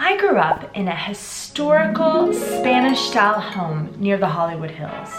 I grew up in a historical Spanish-style home near the Hollywood Hills.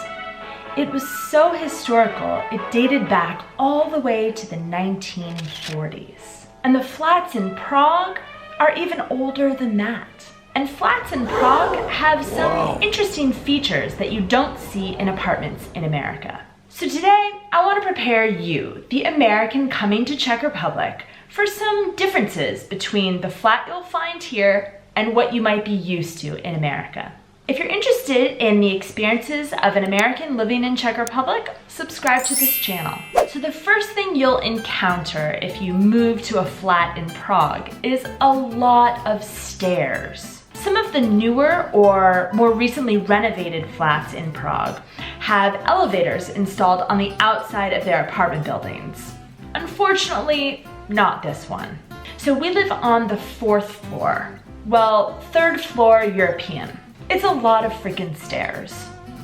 It was so historical, it dated back all the way to the 1940s. And the flats in Prague are even older than that. And flats in Prague have some interesting features that you don't see in apartments in America. So today, I want to prepare you, the American coming to Czech Republic, for some differences between the flat you'll find here and what you might be used to in America. If you're interested in the experiences of an American living in Czech Republic, subscribe to this channel. So the first thing you'll encounter if you move to a flat in Prague is a lot of stairs. Some of the newer or more recently renovated flats in Prague have elevators installed on the outside of their apartment buildings. Unfortunately, not this one. So we live on the 4th floor. Well, 3rd floor European. It's a lot of freaking stairs.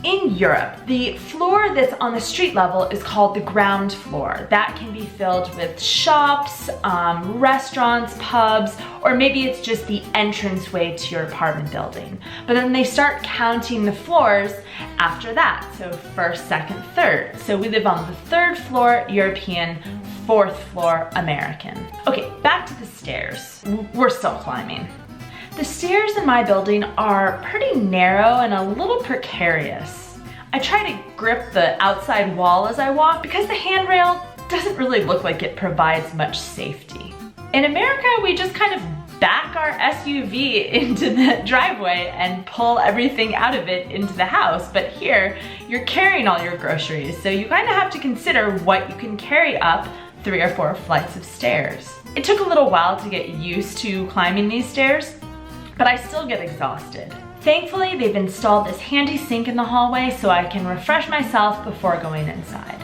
In Europe, the floor that's on the street level is called the ground floor. That can be filled with shops, restaurants, pubs, or maybe it's just the entranceway to your apartment building. But then they start counting the floors after that. So 1st, 2nd, 3rd. So we live on the 3rd floor European, 4th floor American. Okay, back to the stairs. We're still climbing. The stairs in my building are pretty narrow and a little precarious. I try to grip the outside wall as I walk because the handrail doesn't really look like it provides much safety. In America, we just kind of back our SUV into the driveway and pull everything out of it into the house. But here, you're carrying all your groceries, so you kind of have to consider what you can carry up 3 or 4 flights of stairs. It took a little while to get used to climbing these stairs, but I still get exhausted. Thankfully, they've installed this handy sink in the hallway so I can refresh myself before going inside.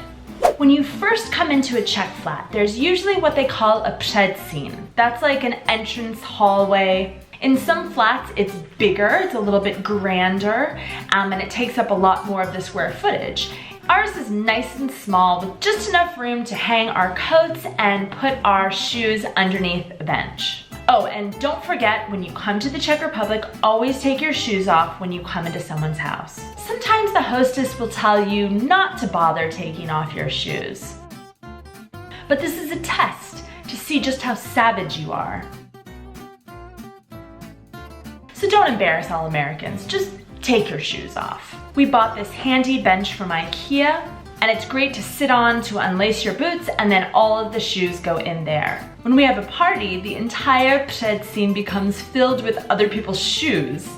When you first come into a Czech flat, there's usually what they call a předsíň. That's like an entrance hallway. In some flats, it's bigger, it's a little bit grander, and it takes up a lot more of the square footage. Ours is nice and small with just enough room to hang our coats and put our shoes underneath a bench. Oh, and don't forget, when you come to the Czech Republic, always take your shoes off when you come into someone's house. Sometimes the hostess will tell you not to bother taking off your shoes. But this is a test to see just how savage you are. So don't embarrass all Americans, just take your shoes off. We bought this handy bench from IKEA, and it's great to sit on to unlace your boots, and then all of the shoes go in there. When we have a party, the entire předsíň becomes filled with other people's shoes.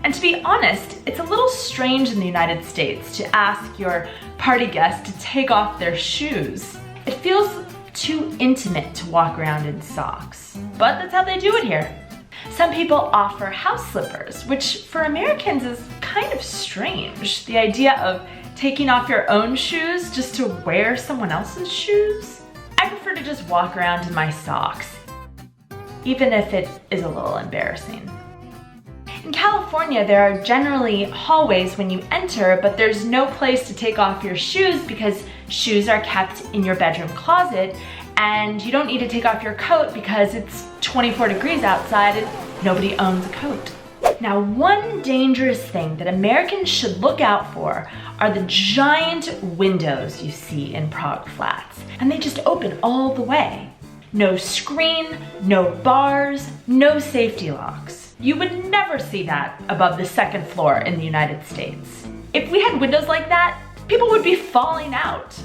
And to be honest, it's a little strange in the United States to ask your party guests to take off their shoes. It feels too intimate to walk around in socks, but that's how they do it here. Some people offer house slippers, which for Americans is kind of strange. The idea of taking off your own shoes just to wear someone else's shoes? I prefer to just walk around in my socks, even if it is a little embarrassing. In California, there are generally hallways when you enter, but there's no place to take off your shoes because shoes are kept in your bedroom closet, and you don't need to take off your coat because it's 24 degrees outside and nobody owns a coat. Now, one dangerous thing that Americans should look out for are the giant windows you see in Prague flats, and they just open all the way. No screen, no bars, no safety locks. You would never see that above the 2nd floor in the United States. If we had windows like that, people would be falling out.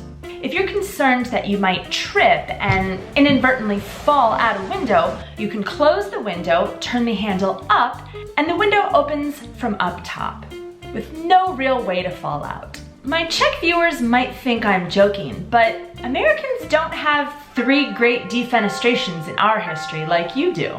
If you're concerned that you might trip and inadvertently fall out a window, you can close the window, turn the handle up, and the window opens from up top, with no real way to fall out. My Czech viewers might think I'm joking, but Americans don't have 3 great defenestrations in our history like you do.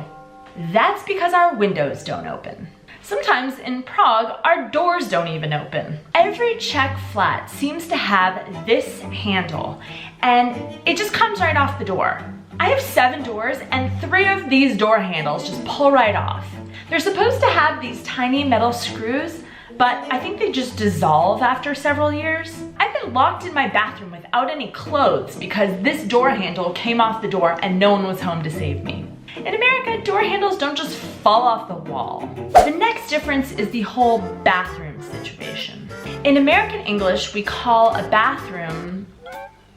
That's because our windows don't open. Sometimes in Prague, our doors don't even open. Every Czech flat seems to have this handle, and it just comes right off the door. I have 7 doors, and 3 of these door handles just pull right off. They're supposed to have these tiny metal screws, but I think they just dissolve after several years. I've been locked in my bathroom without any clothes because this door handle came off the door and no one was home to save me. In America, door handles don't just fall off the wall. The next difference is the whole bathroom situation. In American English, we call a bathroom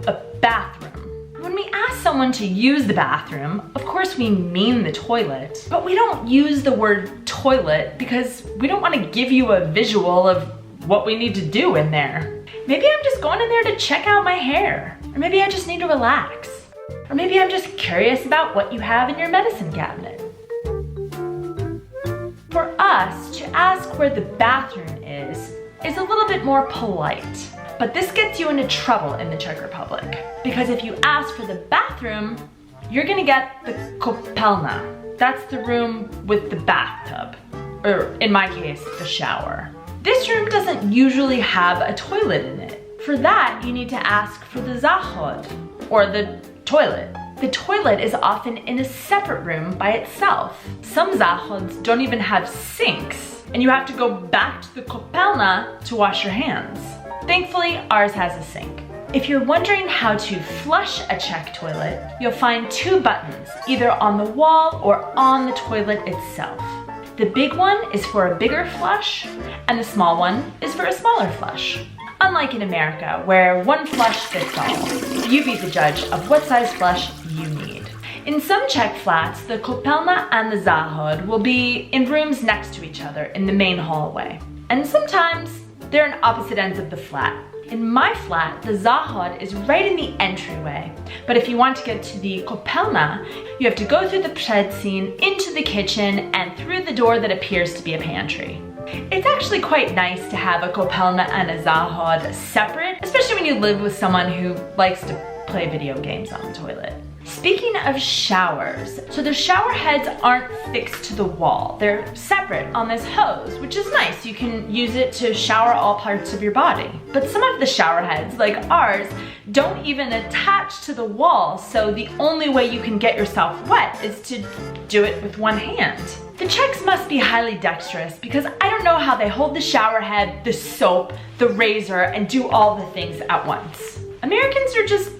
a bathroom. When we ask someone to use the bathroom, of course we mean the toilet, but we don't use the word toilet because we don't want to give you a visual of what we need to do in there. Maybe I'm just going in there to check out my hair, or maybe I just need to relax, or maybe I'm just curious about what you have in your medicine cabinet. For us, to ask where the bathroom is a little bit more polite. But this gets you into trouble in the Czech Republic. Because if you ask for the bathroom, you're gonna get the koupelna. That's the room with the bathtub, or in my case, the shower. This room doesn't usually have a toilet in it. For that, you need to ask for the záchod, or the toilet. The toilet is often in a separate room by itself. Some záchods don't even have sinks, and you have to go back to the koupelna to wash your hands. Thankfully, ours has a sink. If you're wondering how to flush a Czech toilet, you'll find two buttons, either on the wall or on the toilet itself. The big one is for a bigger flush, and the small one is for a smaller flush. Unlike in America, where one flush fits all, you be the judge of what size flush you need. In some Czech flats, the koupelna and the záchod will be in rooms next to each other in the main hallway. And sometimes they're in opposite ends of the flat. In my flat, the záchod is right in the entryway. But if you want to get to the koupelna, you have to go through the předsíň, into the kitchen, and through the door that appears to be a pantry. It's actually quite nice to have a koupelna and a záchod separate, especially when you live with someone who likes to play video games on the toilet. Speaking of showers, so the shower heads aren't fixed to the wall. They're separate on this hose, which is nice. You can use it to shower all parts of your body. But some of the shower heads, like ours, don't even attach to the wall, so the only way you can get yourself wet is to do it with one hand. The Czechs must be highly dexterous because I don't know how they hold the shower head, the soap, the razor, and do all the things at once. Americans are just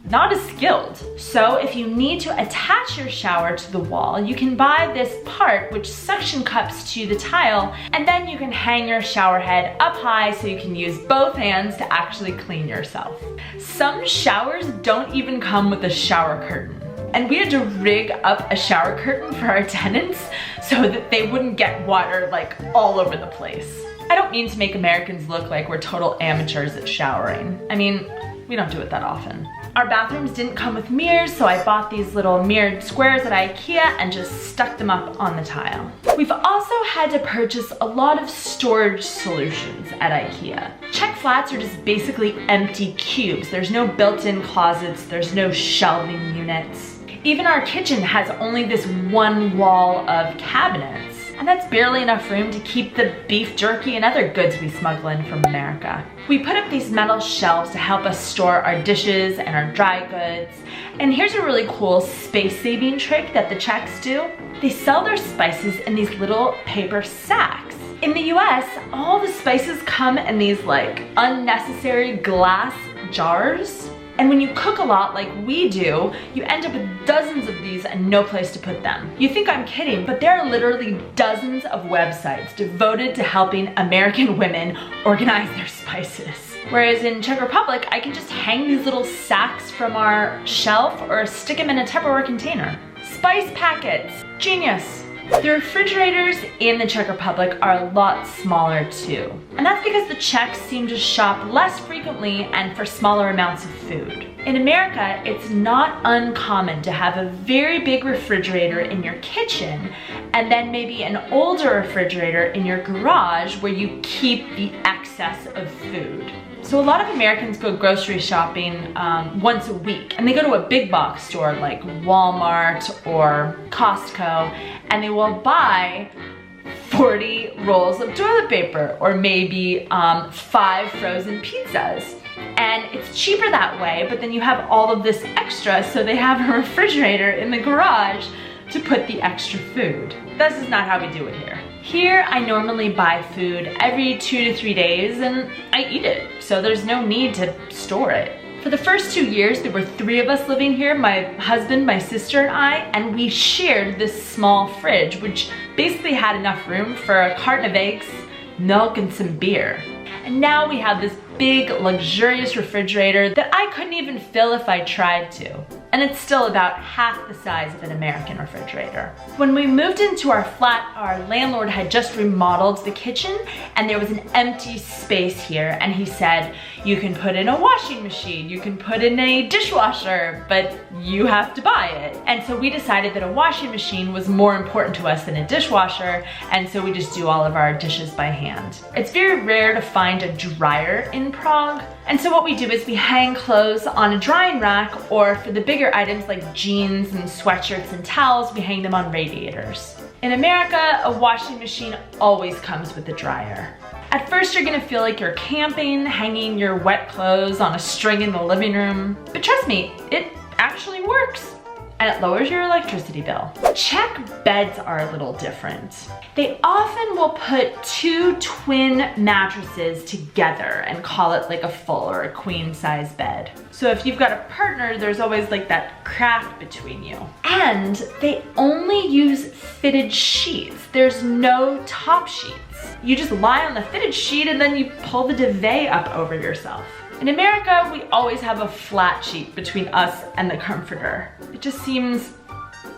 not as skilled. So if you need to attach your shower to the wall, you can buy this part which suction cups to the tile, and then you can hang your shower head up high so you can use both hands to actually clean yourself. Some showers don't even come with a shower curtain. And we had to rig up a shower curtain for our tenants so that they wouldn't get water like all over the place. I don't mean to make Americans look like we're total amateurs at showering. I mean, we don't do it that often. Our bathrooms didn't come with mirrors, so I bought these little mirrored squares at IKEA and just stuck them up on the tile. We've also had to purchase a lot of storage solutions at IKEA. Czech flats are just basically empty cubes. There's no built-in closets, there's no shelving units. Even our kitchen has only this one wall of cabinets. And that's barely enough room to keep the beef jerky and other goods we smuggle in from America. We put up these metal shelves to help us store our dishes and our dry goods. And here's a really cool space-saving trick that the Czechs do. They sell their spices in these little paper sacks. In the US, all the spices come in these like unnecessary glass jars. And when you cook a lot like we do, you end up with dozens of these and no place to put them. You think I'm kidding, but there are literally dozens of websites devoted to helping American women organize their spices. Whereas in Czech Republic, I can just hang these little sacks from our shelf or stick them in a Tupperware container. Spice packets, genius. The refrigerators in the Czech Republic are a lot smaller too. And that's because the Czechs seem to shop less frequently and for smaller amounts of food. In America, it's not uncommon to have a very big refrigerator in your kitchen and then maybe an older refrigerator in your garage where you keep the excess of food. So a lot of Americans go grocery shopping once a week, and they go to a big box store like Walmart or Costco, and they will buy 40 rolls of toilet paper or maybe 5 frozen pizzas. And it's cheaper that way, but then you have all of this extra, so they have a refrigerator in the garage to put the extra food. This is not how we do it here. Here, I normally buy food every 2 to 3 days and I eat it, so there's no need to store it. For the first 2 years, there were 3 of us living here, my husband, my sister, and I, and we shared this small fridge, which basically had enough room for a carton of eggs, milk, and some beer. And now we have this big, luxurious refrigerator that I couldn't even fill if I tried to. And it's still about half the size of an American refrigerator. When we moved into our flat, our landlord had just remodeled the kitchen and there was an empty space here, and he said, you can put in a washing machine, you can put in a dishwasher, but you have to buy it. And so we decided that a washing machine was more important to us than a dishwasher, and so we just do all of our dishes by hand. It's very rare to find a dryer in Prague, and so what we do is we hang clothes on a drying rack, or for the bigger items like jeans and sweatshirts and towels, we hang them on radiators. In America, a washing machine always comes with a dryer. At first you're gonna feel like you're camping, hanging your wet clothes on a string in the living room, but trust me, it actually works. And it lowers your electricity bill. Czech beds are a little different. They often will put 2 twin mattresses together and call it like a full or a queen size bed. So if you've got a partner, there's always like that crack between you. And they only use fitted sheets. There's no top sheets. You just lie on the fitted sheet and then you pull the duvet up over yourself. In America, we always have a flat sheet between us and the comforter. It just seems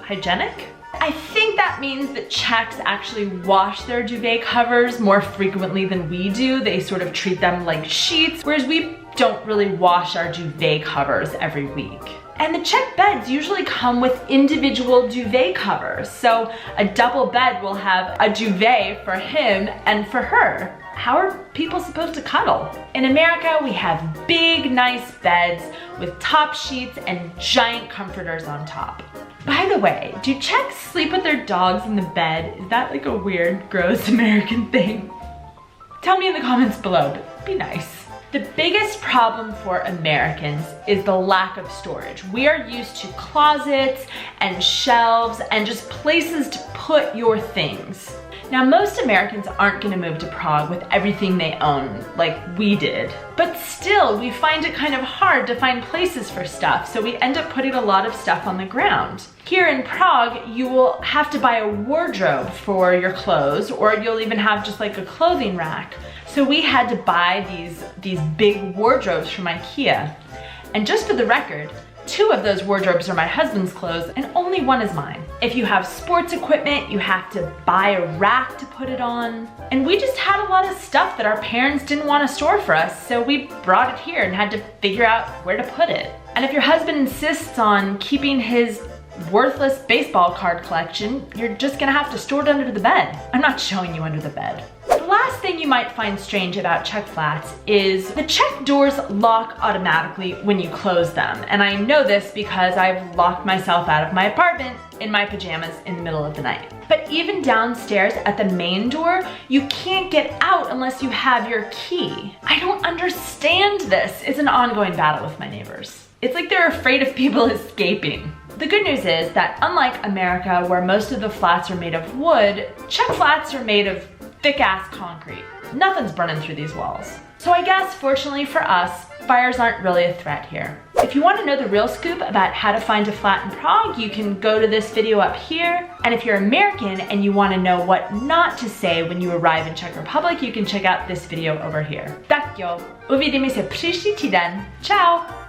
hygienic. I think that means that Czechs actually wash their duvet covers more frequently than we do. They sort of treat them like sheets, whereas we don't really wash our duvet covers every week. And the Czech beds usually come with individual duvet covers. So a double bed will have a duvet for him and for her. How are people supposed to cuddle? In America, we have big, nice beds with top sheets and giant comforters on top. By the way, do Czechs sleep with their dogs in the bed? Is that like a weird, gross American thing? Tell me in the comments below, but be nice. The biggest problem for Americans is the lack of storage. We are used to closets and shelves and just places to put your things. Now, most Americans aren't gonna move to Prague with everything they own like we did, but still we find it kind of hard to find places for stuff, so we end up putting a lot of stuff on the ground. Here in Prague, you will have to buy a wardrobe for your clothes, or you'll even have just like a clothing rack. So we had to buy these big wardrobes from IKEA. And just for the record, 2 of those wardrobes are my husband's clothes and only 1 is mine. If you have sports equipment, you have to buy a rack to put it on. And we just had a lot of stuff that our parents didn't want to store for us, so we brought it here and had to figure out where to put it. And if your husband insists on keeping his worthless baseball card collection, you're just gonna have to store it under the bed. I'm not showing you under the bed. The last thing you might find strange about Czech flats is the Czech doors lock automatically when you close them. And I know this because I've locked myself out of my apartment in my pajamas in the middle of the night. But even downstairs at the main door, you can't get out unless you have your key. I don't understand this. It's an ongoing battle with my neighbors. It's like they're afraid of people escaping. The good news is that unlike America, where most of the flats are made of wood, Czech flats are made of thick-ass concrete. Nothing's burning through these walls. So I guess, fortunately for us, fires aren't really a threat here. If you want to know the real scoop about how to find a flat in Prague, you can go to this video up here. And if you're American and you want to know what not to say when you arrive in Czech Republic, you can check out this video over here. Tak jo, uvidíme se příští týden. Ciao!